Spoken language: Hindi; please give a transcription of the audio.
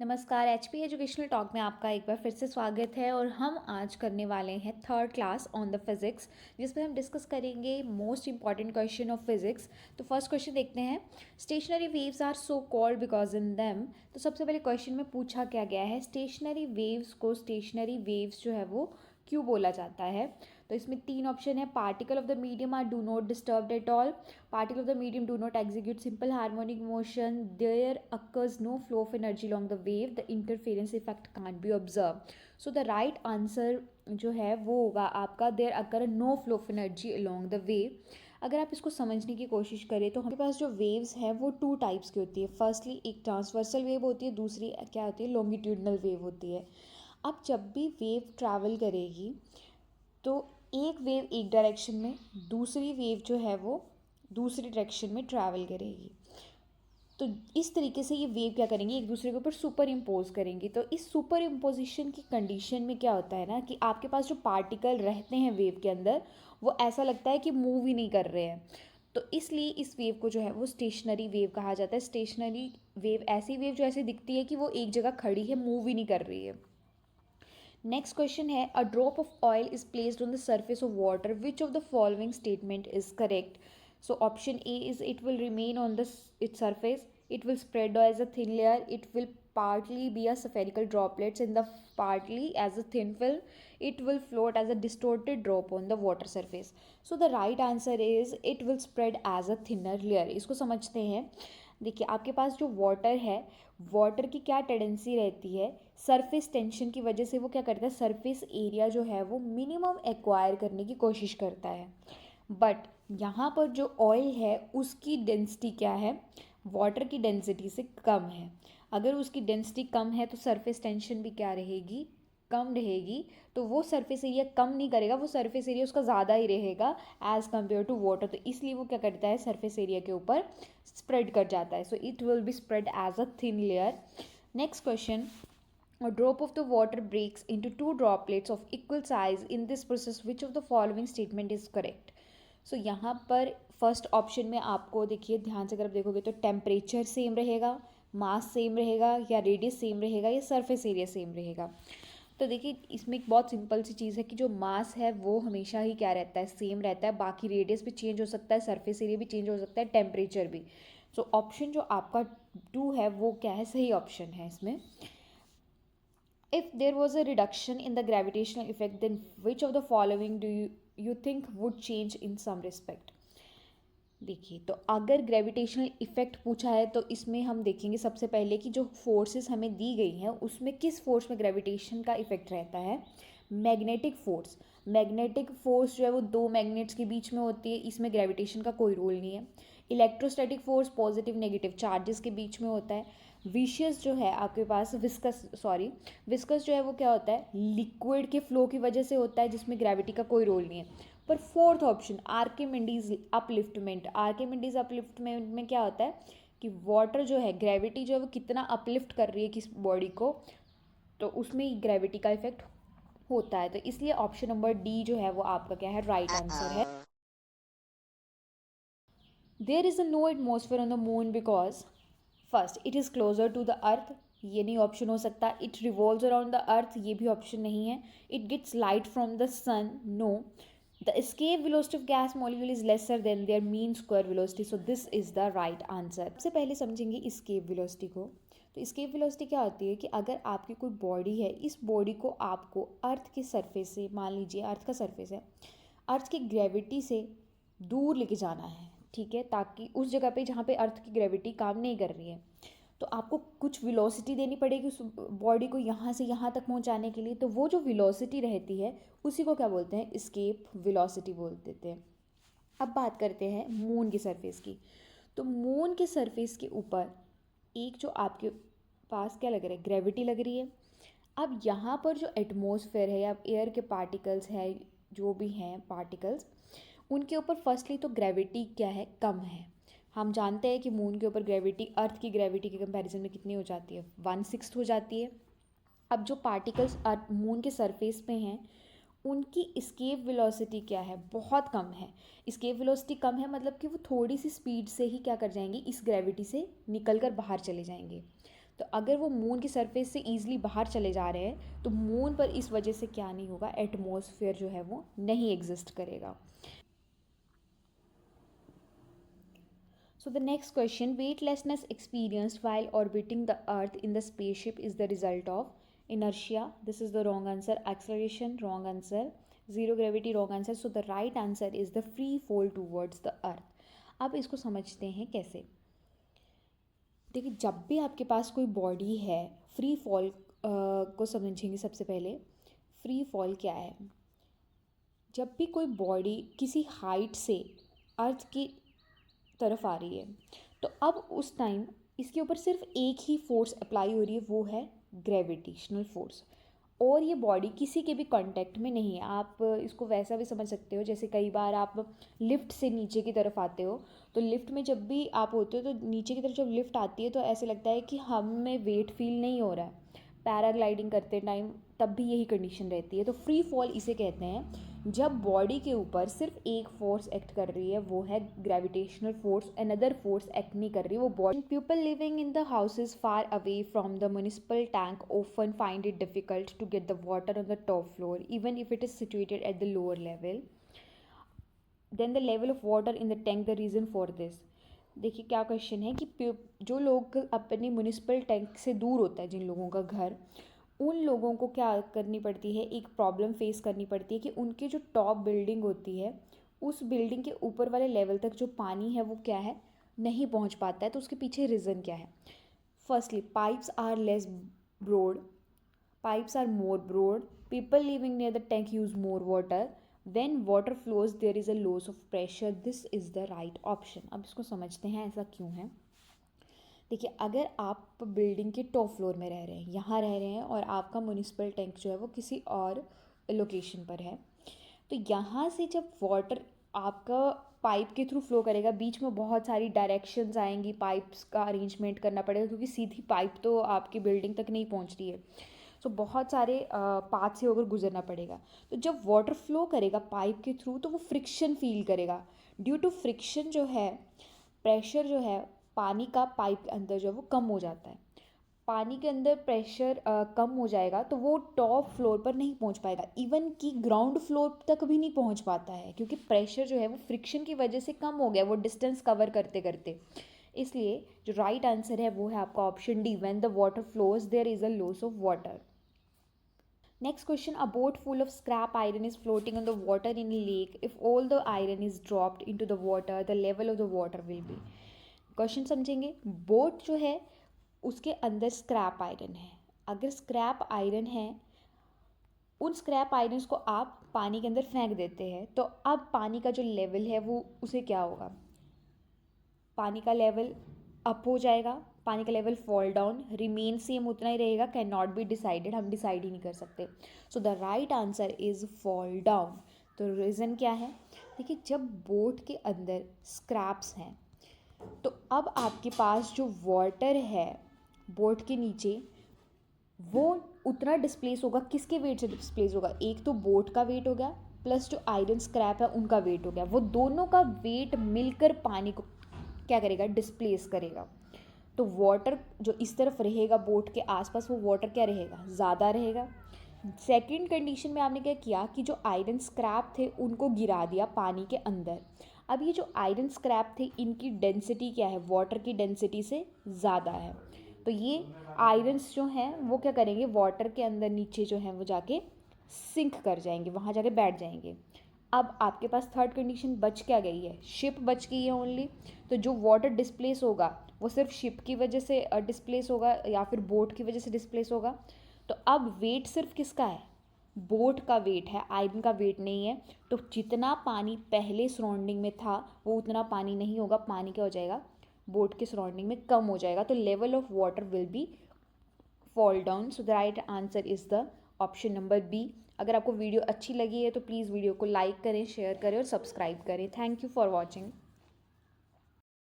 नमस्कार। एचपी एजुकेशनल टॉक में आपका एक बार फिर से स्वागत है और हम आज करने वाले हैं third class on the physics, जिसमें हम डिस्कस करेंगे most important question of physics. तो फर्स्ट क्वेश्चन देखते हैं। Stationary waves are so called because in them. तो सबसे पहले क्वेश्चन में पूछा क्या गया है, स्टेशनरी वेव्स को स्टेशनरी वेव्स जो है वो क्यों बोला जाता है। तो इसमें तीन ऑप्शन है। Particle of the medium are do not disturbed at all, particle of the medium do not execute simple harmonic motion, there occurs no flow of energy along the wave, the interference effect can't be observed. So the right answer जो है वो होगा आपका there occur no flow of energy along the wave। अगर आप इसको समझने की कोशिश करें तो हमारे पास जो वेव्स है वो टू टाइप्स की होती है। फर्स्टली एक ट्रांसवर्सल वेव होती है, दूसरी क्या होती है, लॉन्गिट्यूडनल वेव होती है। अब जब भी वेव ट्रैवल करेगी तो एक वेव एक डायरेक्शन में, दूसरी वेव जो है वो दूसरी डायरेक्शन में ट्रैवल करेगी। तो इस तरीके से ये वेव क्या करेंगे, एक दूसरे के ऊपर सुपर इम्पोज करेंगी। तो इस सुपर इम्पोजिशन की कंडीशन में क्या होता है ना कि आपके पास जो पार्टिकल रहते हैं वेव के अंदर वो ऐसा लगता है कि मूव ही नहीं कर रहे हैं। तो इसलिए इस वेव को जो है वो स्टेशनरी वेव कहा जाता है। स्टेशनरी वेव ऐसी वेव जो ऐसे दिखती है कि वो एक जगह खड़ी है, मूव ही नहीं कर रही है। नेक्स्ट क्वेश्चन है, a drop of oil is placed on the surface of water, which of the following statement is correct. So option A is it will remain on its surface, it will spread as a thin layer, it will partly be a spherical droplets in the partly as a thin film, it will float as a distorted drop on the water surface. So the right answer is it will spread as a thinner layer। इसको समझते हैं। देखिए आपके पास जो वाटर है, वाटर की क्या टेंडेंसी रहती है, सरफेस टेंशन की वजह से वो क्या करता है, सरफेस एरिया जो है वो मिनिमम एक्वायर करने की कोशिश करता है। बट यहाँ पर जो ऑयल है उसकी डेंसिटी क्या है, वाटर की डेंसिटी से कम है। अगर उसकी डेंसिटी कम है तो सरफेस टेंशन भी क्या रहेगी, कम रहेगी। तो वो सरफेस एरिया कम नहीं करेगा, वो सरफेस एरिया उसका ज़्यादा ही रहेगा एज़ कम्पेयर टू वाटर। तो इसलिए वो क्या करता है, सरफेस एरिया के ऊपर स्प्रेड कर जाता है। So it will be spread as a thin layer. Next question, a drop of the water breaks into two droplets of equal size in this process, which of the following statement is correct। सो यहाँ पर फर्स्ट ऑप्शन में आपको देखिए ध्यान से अगर आप देखोगे तो टेम्परेचर सेम रहेगा, मास सेम रहेगा, या रेडियस सेम रहेगा, या सरफेस एरिया सेम रहेगा। तो देखिए इसमें एक बहुत सिंपल सी चीज़ है कि जो मास है वो हमेशा ही क्या रहता है, सेम रहता है। बाकी रेडियस भी चेंज हो सकता है, सरफेस एरिया भी चेंज हो सकता है, टेम्परेचर भी। सो ऑप्शन जो आपका 2 है वो क्या है, सही ऑप्शन है इसमें। If there was a reduction in the gravitational effect, then which of the following do you think would change in some respect। देखिए तो अगर ग्रेविटेशनल इफेक्ट पूछा है तो इसमें हम देखेंगे सबसे पहले कि जो फोर्सेस हमें दी गई हैं उसमें किस फोर्स में ग्रेविटेशन का इफेक्ट रहता है। मैग्नेटिक फोर्स, मैग्नेटिक फोर्स जो है वो दो मैग्नेट्स के बीच में होती है, इसमें ग्रेविटेशन का कोई रोल नहीं है। Electrostatic force positive negative charges के बीच में होता है। विशियस जो है आपके पास, विस्कस जो है वो क्या होता है, लिक्विड के फ्लो की वजह से होता है, जिसमें ग्रेविटी का कोई रोल नहीं है। पर fourth option Archimedes upliftment, Archimedes upliftment में क्या होता है कि वाटर जो है, ग्रेविटी जो है वो कितना अपलिफ्ट कर रही है किस बॉडी को, तो उसमें ग्रेविटी का इफेक्ट होता है। तो इसलिए ऑप्शन नंबर डी जो है वो आपका क्या है, राइट आंसर है। There is a no atmosphere on the moon because first it is closer to the earth, ये नहीं ऑप्शन हो सकता। It revolves around the earth, ये भी ऑप्शन नहीं है। It gets light from the sun, no. The escape velocity of gas molecule is lesser than their mean square velocity, so this is the right answer। सबसे पहले समझेंगे escape velocity को। तो escape velocity क्या होती है कि अगर आपकी कोई बॉडी है, इस बॉडी को आपको अर्थ के सरफेस से, मान लीजिए अर्थ का सरफेस है, अर्थ की ग्रेविटी से दूर लेके जाना है, ठीक है, ताकि उस जगह पे जहाँ पे अर्थ की ग्रेविटी काम नहीं कर रही है तो आपको कुछ वेलोसिटी देनी पड़ेगी उस बॉडी को यहाँ से यहाँ तक पहुँचाने के लिए। तो वो जो वेलोसिटी रहती है उसी को क्या बोलते हैं, एस्केप वेलोसिटी बोल देते हैं। अब बात करते हैं मून की सरफेस की। तो मून के सरफेस के ऊपर एक जो आपके पास क्या लग रहा है, ग्रेविटी लग रही है। अब यहाँ पर जो एटमॉस्फेयर है या एयर के पार्टिकल्स है, जो भी हैं पार्टिकल्स, उनके ऊपर फर्स्टली तो ग्रेविटी क्या है, कम है। हम जानते हैं कि मून के ऊपर ग्रेविटी अर्थ की ग्रेविटी के कंपैरिजन में कितनी हो जाती है, 1/6 हो जाती है। अब जो पार्टिकल्स अर्थ मून के सरफेस पे हैं उनकी इस्केप वेलोसिटी क्या है, बहुत कम है। इस्केप वेलोसिटी कम है मतलब कि वो थोड़ी सी स्पीड से ही क्या कर जाएंगी, इस ग्रेविटी से निकल कर बाहर चले जाएंगे। तो अगर वो मून की सरफेस से ईजिली बाहर चले जा रहे हैं तो मून पर इस वजह से क्या नहीं होगा, एटमॉस्फेयर जो है वो नहीं एग्जिस्ट करेगा. So the next question, weightlessness experienced while orbiting the earth in the spaceship is the result of inertia. This is the wrong answer. Acceleration, wrong answer. Zero gravity, wrong answer. So the right answer is the free fall towards the earth. अब इसको समझते हैं कैसे. देखिए, जब भी आपके पास कोई बॉडी है, फ्री फॉल को समझेंगे. सबसे पहले फ्री फॉल क्या है. जब भी कोई बॉडी किसी हाइट से अर्थ की तरफ आ रही है तो अब उस टाइम इसके ऊपर सिर्फ एक ही फोर्स अप्लाई हो रही है, वो है ग्रेविटेशनल फोर्स. और ये बॉडी किसी के भी कांटेक्ट में नहीं है. आप इसको वैसा भी समझ सकते हो जैसे कई बार आप लिफ्ट से नीचे की तरफ आते हो, तो लिफ्ट में जब भी आप होते हो तो नीचे की तरफ जब लिफ्ट आती है तो ऐसे लगता है कि हमें वेट फील नहीं हो रहा है. पैराग्लाइडिंग करते टाइम तब भी यही कंडीशन रहती है. तो फ्री फॉल इसे कहते हैं जब बॉडी के ऊपर सिर्फ एक फोर्स एक्ट कर रही है, वो है gravitational force. Another force act नहीं कर रही, वो body. People living in the houses far away from the municipal tank often find it difficult to get the water on the top floor even if it is situated at the lower level. Then the level of water in the tank, the reason for this. देखिए क्या क्वेश्चन है कि जो लोग अपनी म्यूनिसिपल टैंक से दूर होता है, जिन लोगों का घर, उन लोगों को क्या करनी पड़ती है, एक प्रॉब्लम फेस करनी पड़ती है कि उनकी जो टॉप बिल्डिंग होती है उस बिल्डिंग के ऊपर वाले लेवल तक जो पानी है वो क्या है, नहीं पहुंच पाता है. तो उसके पीछे रीज़न क्या है. Firstly, pipes are less broad, pipes are more broad, people living near the tank use more water, when water flows there is a loss of pressure. This is the right option. अब इसको समझते हैं ऐसा क्यों है. देखिए, अगर आप बिल्डिंग के टॉप फ्लोर में रह रहे हैं, यहाँ रह रहे हैं और आपका म्यूनिसिपल टैंक जो है वो किसी और लोकेशन पर है, तो यहाँ से जब वाटर आपका पाइप के थ्रू फ्लो करेगा, बीच में बहुत सारी डायरेक्शंस आएंगी, पाइप्स का अरेंजमेंट करना पड़ेगा क्योंकि सीधी पाइप तो आपकी बिल्डिंग तक नहीं पहुँच रही है. सो बहुत सारे पाथ से होकर गुजरना पड़ेगा. तो जब वाटर फ्लो करेगा पाइप के थ्रू तो वो फ्रिक्शन फील करेगा. ड्यू टू फ्रिक्शन जो है, प्रेशर जो है पानी का पाइप के अंदर जो है वो कम हो जाता है. पानी के अंदर प्रेशर कम हो जाएगा तो वो टॉप फ्लोर पर नहीं पहुंच पाएगा, इवन कि ग्राउंड फ्लोर तक भी नहीं पहुंच पाता है क्योंकि प्रेशर जो है वो फ्रिक्शन की वजह से कम हो गया, वो डिस्टेंस कवर करते करते. इसलिए जो राइट आंसर है वो है आपका option D, when the water flows there is a loss of water. Next question, a boat full of scrap iron is floating on the water in a lake. If all the iron is dropped into the water, the level of the water will be. Question समझेंगे. बोट जो है उसके अंदर स्क्रैप आयरन है. अगर स्क्रैप आयरन है, उन स्क्रैप आयरन्स को आप पानी के अंदर फेंक देते हैं तो अब पानी का जो लेवल है वो उसे क्या होगा, पानी का लेवल अप हो जाएगा, पानी का level fall down, remain same उतना ही रहेगा, कैन नॉट बी डिसाइडेड, हम डिसाइड ही नहीं कर सकते. सो the right answer is fall down. तो रीज़न क्या है. देखिए, जब बोट के अंदर स्क्रैप्स हैं तो अब आपके पास जो वाटर है बोट के नीचे वो उतना डिस्प्लेस होगा. किसके वेट से डिस्प्लेस होगा, एक तो बोट का वेट हो गया प्लस जो आयरन स्क्रैप है उनका वेट हो गया. वो दोनों का वेट मिलकर पानी को क्या करेगा, डिस्प्लेस करेगा. तो वाटर जो इस तरफ रहेगा बोट के आसपास, वो वाटर क्या रहेगा, ज़्यादा रहेगा. सेकंड कंडीशन में आपने क्या किया कि जो आयरन स्क्रैप थे उनको गिरा दिया पानी के अंदर. अब ये जो आयरन स्क्रैप थे इनकी डेंसिटी क्या है, वाटर की डेंसिटी से ज़्यादा है. तो ये आयरन्स जो हैं वो क्या करेंगे, वाटर के अंदर नीचे जो हैं वो जाके सिंक कर जाएंगे, वहाँ जाके बैठ जाएंगे. अब आपके पास थर्ड कंडीशन बच क्या गई है, शिप बच गई है ओनली. तो जो वाटर डिस्प्लेस होगा वो सिर्फ शिप की वजह से डिस्प्लेस होगा या फिर बोट की वजह से डिस्प्लेस होगा. तो अब वेट सिर्फ किसका है, बोट का वेट है, आयरन का वेट नहीं है. तो जितना पानी पहले सराउंडिंग में था वो उतना पानी नहीं होगा, पानी क्या हो जाएगा, बोट के सराउंडिंग में कम हो जाएगा. तो level of water will be fall down. So the right answer is the option number B. अगर आपको वीडियो अच्छी लगी है तो प्लीज़ वीडियो को लाइक करें, शेयर करें और सब्सक्राइब करें. Thank you for watching.